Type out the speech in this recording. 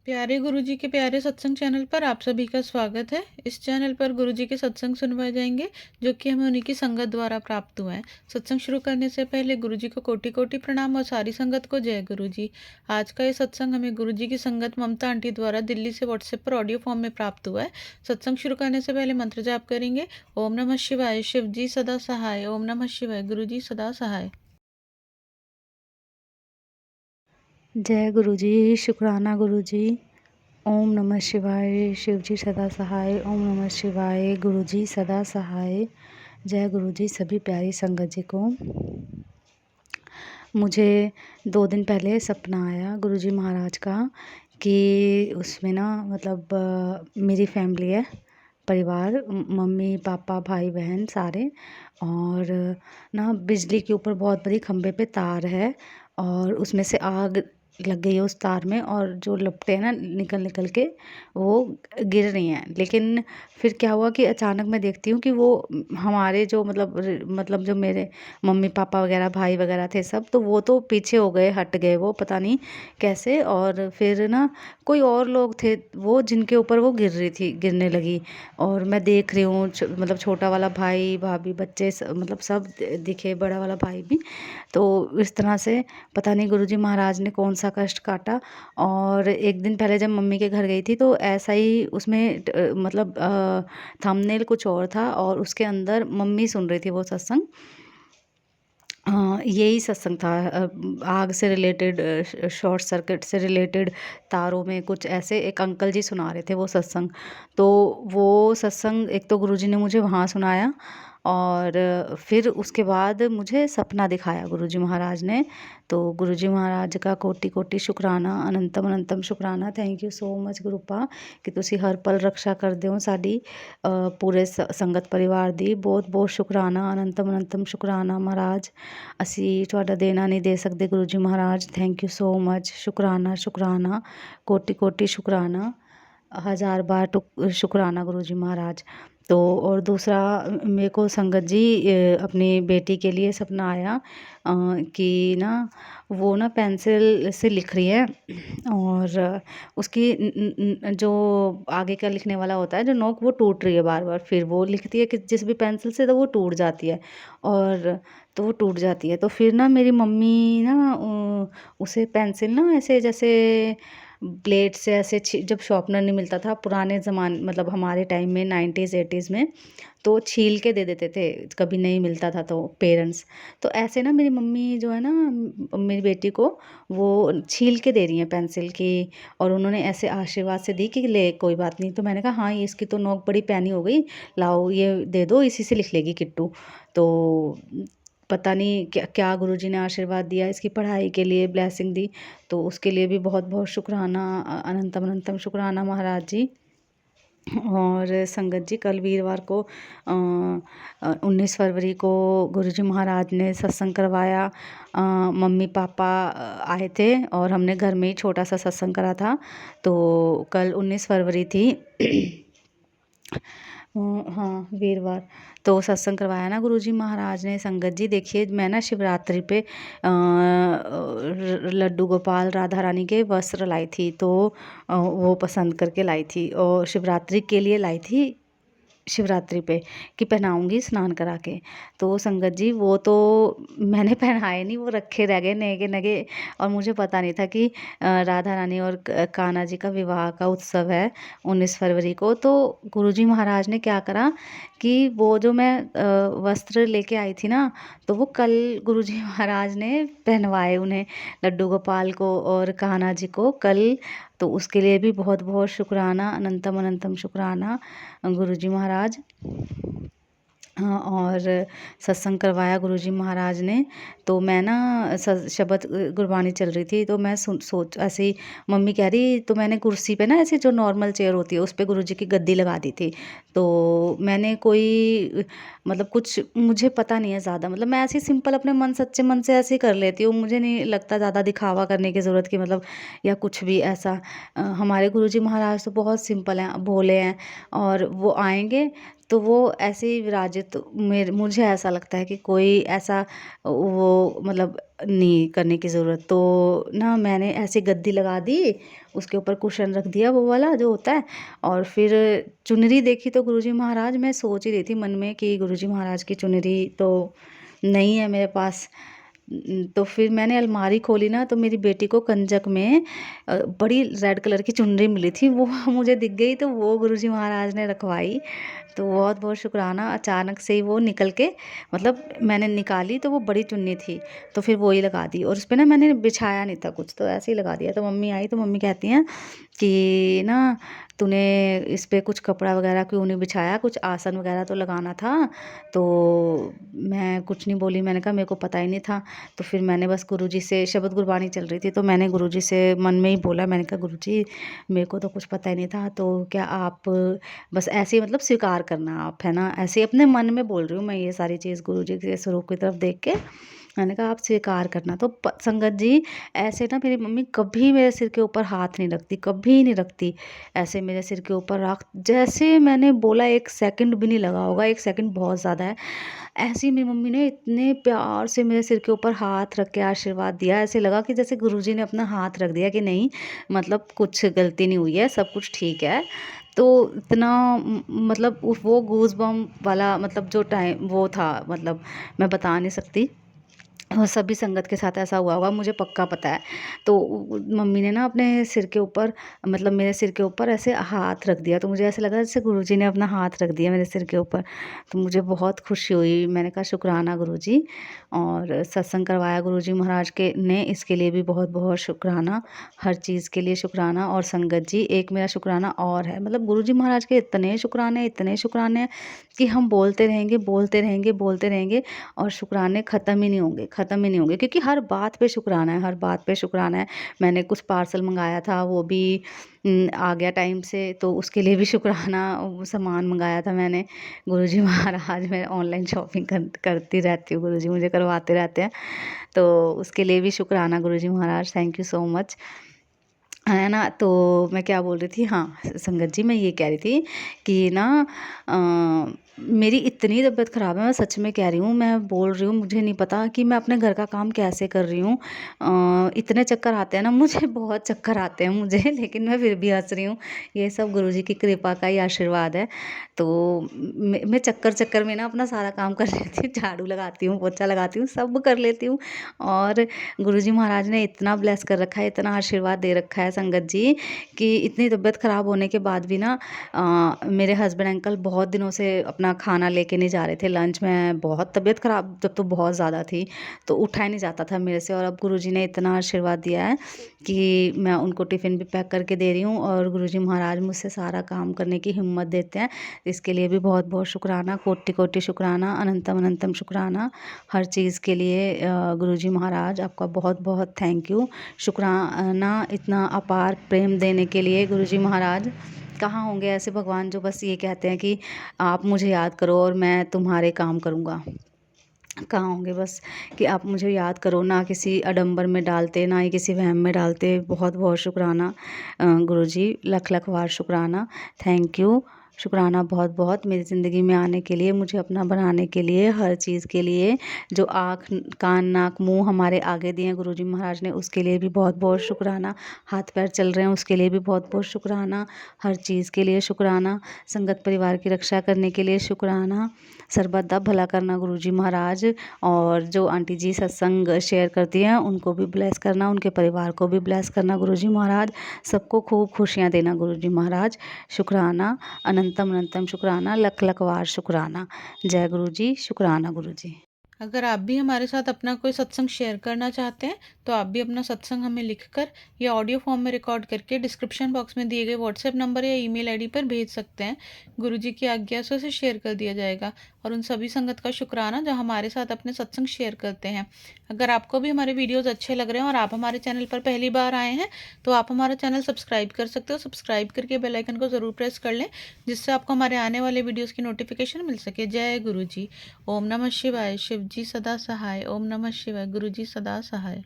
प्यारे गुरुजी के प्यारे सत्संग चैनल पर आप सभी का स्वागत है। इस चैनल पर गुरुजी के सत्संग सुनवाए जाएंगे जो कि हमें उन्हीं की संगत द्वारा प्राप्त हुए हैं। सत्संग शुरू करने से पहले गुरुजी को कोटि कोटि प्रणाम और सारी संगत को जय गुरुजी। आज का ये सत्संग हमें गुरुजी की संगत ममता आंटी द्वारा दिल्ली से व्हाट्सएप पर ऑडियो फॉर्म में प्राप्त हुआ है। सत्संग शुरू करने से पहले मंत्र जाप करेंगे। ओम नमः शिवाय, शिव जी सदा सहाय। ओम नमः शिवाय, गुरुजी सदा सहाय। जय गुरुजी, शुक्राना गुरुजी। ओम नमः शिवाय, शिव जी सदा सहाय। ओम नमः शिवाय, गुरुजी सदा सहाय। जय गुरुजी सभी प्यारी संगत जी को। मुझे 2 दिन पहले सपना आया गुरुजी महाराज का कि उसमें ना मतलब मेरी फैमिली है, परिवार, मम्मी पापा भाई बहन सारे, और ना बिजली के ऊपर बहुत बड़ी खंभे पे तार है और उसमें से आग लग गई है उस तार में, और जो लपटें हैं ना निकल निकल के वो गिर रही हैं। लेकिन फिर क्या हुआ कि अचानक मैं देखती हूँ कि वो हमारे जो मतलब जो मेरे मम्मी पापा वगैरह भाई वगैरह थे सब, तो वो तो पीछे हो गए, हट गए वो पता नहीं कैसे। और फिर ना कोई और लोग थे वो जिनके ऊपर वो गिरने लगी, और मैं देख रही हूँ मतलब छोटा वाला भाई भाभी बच्चे मतलब सब दिखे, बड़ा वाला भाई भी। तो इस तरह से पता नहीं गुरुजी महाराज ने कौन सा कष्ट काटा। और एक दिन पहले जब मम्मी के घर गई थी तो ऐसा ही उसमें मतलब थंबनेल कुछ और था और उसके अंदर मम्मी सुन रही थी वो सत्संग। यही सत्संग था, आग से रिलेटेड, शॉर्ट सर्किट से रिलेटेड, तारों में कुछ ऐसे एक अंकल जी सुना रहे थे वो सत्संग। तो वो सत्संग एक तो गुरुजी ने मुझे वहाँ सुनाया, और फिर उसके बाद मुझे सपना दिखाया गुरुजी महाराज ने। तो गुरुजी महाराज का कोटि कोटि शुक्राना, अनंतम अनंतम शुक्राना। थैंक यू सो मच गुरुपा कि ਤੁਸੀਂ हर पल रक्षा करते हो साड़ी पूरे संगत परिवार दी। बहुत बहुत शुक्राना, अनंतम अनंतम शुक्राना महाराज। ਅਸੀਂ ਤੁਹਾਡਾ ਦੇਣਾ नहीं दे सकते गुरुजी महाराज। थैंक यू सो मच, शुक्राना शुक्राना, कोटि कोटि शुक्राना, हज़ार बार शुक्राना गुरुजी महाराज। तो और दूसरा मेरे को संगत जी अपनी बेटी के लिए सपना आया कि ना वो ना पेंसिल से लिख रही है, और उसकी जो आगे का लिखने वाला होता है जो नोक वो टूट रही है बार बार। फिर वो लिखती है कि जिस भी पेंसिल से तो वो टूट जाती है, और तो वो टूट जाती है। तो फिर ना मेरी मम्मी ना उसे पेंसिल ना ऐसे जैसे ब्लेड से ऐसे जब शॉर्पनर नहीं मिलता था पुराने ज़माने, मतलब हमारे टाइम में 90s 80s में, तो छील के दे देते थे कभी नहीं मिलता था तो पेरेंट्स। तो ऐसे ना मेरी मम्मी जो है ना मेरी बेटी को वो छील के दे रही हैं पेंसिल की, और उन्होंने ऐसे आशीर्वाद से दी कि ले कोई बात नहीं। तो मैंने कहा हाँ, ये इसकी तो नोक बड़ी पैनी हो गई, लाओ ये दे दो, इसी से लिख लेगी किट्टू। तो पता नहीं क्या क्या गुरुजी ने आशीर्वाद दिया, इसकी पढ़ाई के लिए ब्लेसिंग दी। तो उसके लिए भी बहुत बहुत शुक्राना, अनंतम अनंतम शुक्राना महाराज जी। और संगत जी कल वीरवार को 19 फरवरी को गुरुजी महाराज ने सत्संग करवाया। मम्मी पापा आए थे और हमने घर में ही छोटा सा सत्संग करा था। तो कल 19 फरवरी थी। हाँ वीरवार, तो सत्संग करवाया ना गुरुजी महाराज ने। संगत जी देखिए, मैं ना शिवरात्रि पे लड्डू गोपाल राधा रानी के वस्त्र लाई थी, तो वो पसंद करके लाई थी और शिवरात्रि के लिए लाई थी, शिवरात्रि पे कि पहनाऊँगी स्नान करा के। तो संगत जी वो तो मैंने पहनाए नहीं, वो रखे रह गए नेगे नगे। और मुझे पता नहीं था कि राधा रानी और कान्हा जी का विवाह का उत्सव है 19 फरवरी को। तो गुरुजी महाराज ने क्या करा कि वो जो मैं वस्त्र लेके आई थी ना, तो वो कल गुरुजी महाराज ने पहनवाए उन्हें, लड्डू गोपाल को और कान्हा जी को कल। तो उसके लिए भी बहुत बहुत शुक्राना, अनंतम अनंतम शुक्राना गुरुजी महाराज। हाँ, और सत्संग करवाया गुरुजी महाराज ने। तो मैं ना शबद गुरबानी चल रही थी, तो मैं सोच ऐसे ही मम्मी कह रही, तो मैंने कुर्सी पे ना ऐसे जो नॉर्मल चेयर होती है उस पे गुरुजी की गद्दी लगा दी थी। तो मैंने कोई मतलब कुछ मुझे पता नहीं है ज़्यादा, मतलब मैं ऐसे ही सिंपल अपने मन सच्चे मन से ऐसे ही कर लेती हूँ। मुझे नहीं लगता ज़्यादा दिखावा करने की ज़रूरत की, मतलब या कुछ भी ऐसा। हमारे गुरुजी महाराज तो बहुत सिंपल हैं, भोले हैं, और वो आएंगे तो वो ऐसे ही विराजित मेरे मुझे ऐसा लगता है कि कोई ऐसा वो मतलब नहीं करने की ज़रूरत। तो ना मैंने ऐसे गद्दी लगा दी, उसके ऊपर कुशन रख दिया वो वाला जो होता है, और फिर चुनरी देखी तो गुरुजी महाराज, मैं सोच ही रही थी मन में कि गुरुजी महाराज की चुनरी तो नहीं है मेरे पास। तो फिर मैंने अलमारी खोली ना, तो मेरी बेटी को कंजक में बड़ी रेड कलर की चुनरी मिली थी, वो मुझे दिख गई, तो वो गुरुजी महाराज ने रखवाई। तो बहुत बहुत शुक्राना, अचानक से ही वो निकल के मतलब मैंने निकाली तो वो बड़ी चुन्नी थी, तो फिर वो ही लगा दी, और उस पे ना मैंने बिछाया नहीं था कुछ, तो ऐसे ही लगा दिया। तो मम्मी आई तो मम्मी कहती हैं कि ना तूने इस पे कुछ कपड़ा वगैरह क्यों नहीं बिछाया, कुछ आसन वगैरह तो लगाना था। तो मैं कुछ नहीं बोली, मैंने कहा मेरे को पता ही नहीं था। तो फिर मैंने बस गुरुजी से शबद गुरबानी चल रही थी, तो मैंने गुरुजी से मन में ही बोला, मैंने कहा गुरुजी मेरे को तो कुछ पता ही नहीं था, तो क्या आप बस ऐसे ही मतलब स्वीकार करना आप, है ना, ऐसे ही अपने मन में बोल रही हूँ मैं ये सारी चीज़ गुरुजी के स्वरूप की तरफ देख के। मैंने कहा आप स्वीकार करना। तो संगत जी ऐसे ना मेरी मम्मी कभी मेरे सिर के ऊपर हाथ नहीं रखती, कभी नहीं रखती, ऐसे मेरे सिर के ऊपर रख, जैसे मैंने बोला 1 सेकंड भी नहीं लगा होगा, 1 सेकंड बहुत ज़्यादा है। ऐसे ही मेरी मम्मी ने इतने प्यार से मेरे सिर के ऊपर हाथ रख के आशीर्वाद दिया, ऐसे लगा कि जैसे गुरुजी ने अपना हाथ रख दिया कि नहीं मतलब कुछ गलती नहीं हुई है, सब कुछ ठीक है। तो इतना मतलब वो गूज़बम्प वाला मतलब जो टाइम वो था, मतलब मैं बता नहीं सकती। और सभी संगत के साथ ऐसा हुआ होगा, मुझे पक्का पता है। तो मम्मी ने ना अपने सिर के ऊपर मतलब मेरे सिर के ऊपर ऐसे हाथ रख दिया, तो मुझे ऐसा लगा जैसे गुरुजी ने अपना हाथ रख दिया मेरे सिर के ऊपर। तो मुझे बहुत खुशी हुई, मैंने कहा शुक्राना गुरुजी, और सत्संग करवाया गुरुजी महाराज के ने, इसके लिए भी बहुत बहुत शुक्राना, हर चीज़ के लिए शुक्राना। और संगत जी एक मेरा शुक्राना और है, मतलब गुरुजी महाराज के इतने शुक्राने कि हम बोलते रहेंगे, बोलते रहेंगे, बोलते रहेंगे, और शुक्राने ख़त्म ही नहीं होंगे, ख़त्म ही नहीं होंगे, क्योंकि हर बात पे शुक्राना है, हर बात पे शुक्राना है। मैंने कुछ पार्सल मंगाया था, वो भी आ गया टाइम से, तो उसके लिए भी शुक्राना। वो सामान मंगाया था मैंने, गुरुजी महाराज, मैं ऑनलाइन शॉपिंग करती रहती हूँ, गुरुजी मुझे करवाते रहते हैं, तो उसके लिए भी शुक्राना गुरुजी महाराज, थैंक यू सो मच। है ना, तो मैं क्या बोल रही थी, हाँ संगत जी मैं ये कह रही थी कि ना मेरी इतनी तबीयत ख़राब है, मैं सच में कह रही हूँ, मैं बोल रही हूँ, मुझे नहीं पता कि मैं अपने घर का काम कैसे कर रही हूँ। इतने चक्कर आते हैं ना मुझे, बहुत चक्कर आते हैं मुझे लेकिन मैं फिर भी हंस रही हूँ, ये सब गुरुजी की कृपा का ही आशीर्वाद है। तो मैं चक्कर चक्कर में ना अपना सारा काम कर लेती हूँ, झाड़ू लगाती हूँ, पोछा लगाती हूँ, सब कर लेती हूँ। और गुरुजी महाराज ने इतना ब्लेस कर रखा है, इतना आशीर्वाद दे रखा है संगत जी, कि इतनी तबीयत ख़राब होने के बाद भी ना मेरे हस्बैंड अंकल बहुत दिनों से अपना खाना लेके नहीं जा रहे थे लंच में, बहुत तबीयत ख़राब जब तो बहुत ज़्यादा थी, तो उठाया नहीं जाता था मेरे से, और अब गुरुजी ने इतना आशीर्वाद दिया है कि मैं उनको टिफ़िन भी पैक करके दे रही हूँ, और गुरुजी महाराज मुझसे सारा काम करने की हिम्मत देते हैं, इसके लिए भी बहुत बहुत शुक्राना, कोटि कोटि शुक्राना, अनंतम अनंतम शुक्राना, हर चीज़ के लिए गुरुजी महाराज आपका बहुत बहुत थैंक यू, शुक्राना, इतना अपार प्रेम देने के लिए गुरुजी महाराज। कहाँ होंगे ऐसे भगवान जो बस ये कहते हैं कि आप मुझे याद करो और मैं तुम्हारे काम करूँगा, कहाँ होंगे बस कि आप मुझे याद करो, ना किसी आडंबर में डालते, ना ही किसी वहम में डालते। बहुत बहुत शुक्राना गुरुजी, लख लख बार शुक्राना, थैंक यू, शुक्राना बहुत बहुत मेरी ज़िंदगी में आने के लिए, मुझे अपना बनाने के लिए, हर चीज़ के लिए, जो आँख कान नाक मुँह हमारे आगे दिए हैं गुरुजी महाराज ने, उसके लिए भी बहुत बहुत शुक्राना, हाथ पैर चल रहे हैं उसके लिए भी बहुत बहुत शुक्राना, हर चीज़ के लिए शुक्राना, संगत परिवार की रक्षा करने के लिए शुक्राना, सर्वदा भला करना गुरुजी महाराज, और जो आंटी जी सत्संग शेयर करती हैं उनको भी ब्लेस करना, उनके परिवार को भी ब्लेस करना गुरुजी महाराज, सबको खूब खुशियाँ देना गुरुजी महाराज, शुक्राना, अनंतम अनंतम शुक्राना, लख लख बार शुक्राना। जय गुरुजी, शुक्राना गुरुजी। अगर आप भी हमारे साथ अपना कोई सत्संग शेयर करना चाहते हैं तो आप भी अपना सत्संग हमें लिखकर या ऑडियो फॉर्म में रिकॉर्ड करके डिस्क्रिप्शन बॉक्स में दिए गए व्हाट्सएप नंबर या ईमेल आईडी पर भेज सकते हैं। गुरुजी की आज्ञा से उसे शेयर कर दिया जाएगा। और उन सभी संगत का शुक्राना जो हमारे साथ अपने सत्संग शेयर करते हैं। अगर आपको भी हमारे वीडियोज़ अच्छे लग रहे हैं और आप हमारे चैनल पर पहली बार आए हैं तो आप हमारा चैनल सब्सक्राइब कर सकते हो। सब्सक्राइब करके बेल आइकन को ज़रूर प्रेस कर लें जिससे आपको हमारे आने वाले वीडियोज़ की नोटिफिकेशन मिल सके। जय गुरु जी। ओम नमः शिवाय। शिव जी सदा सहाय। ओम नमः शिवाय। गुरु जी सदा सहाय।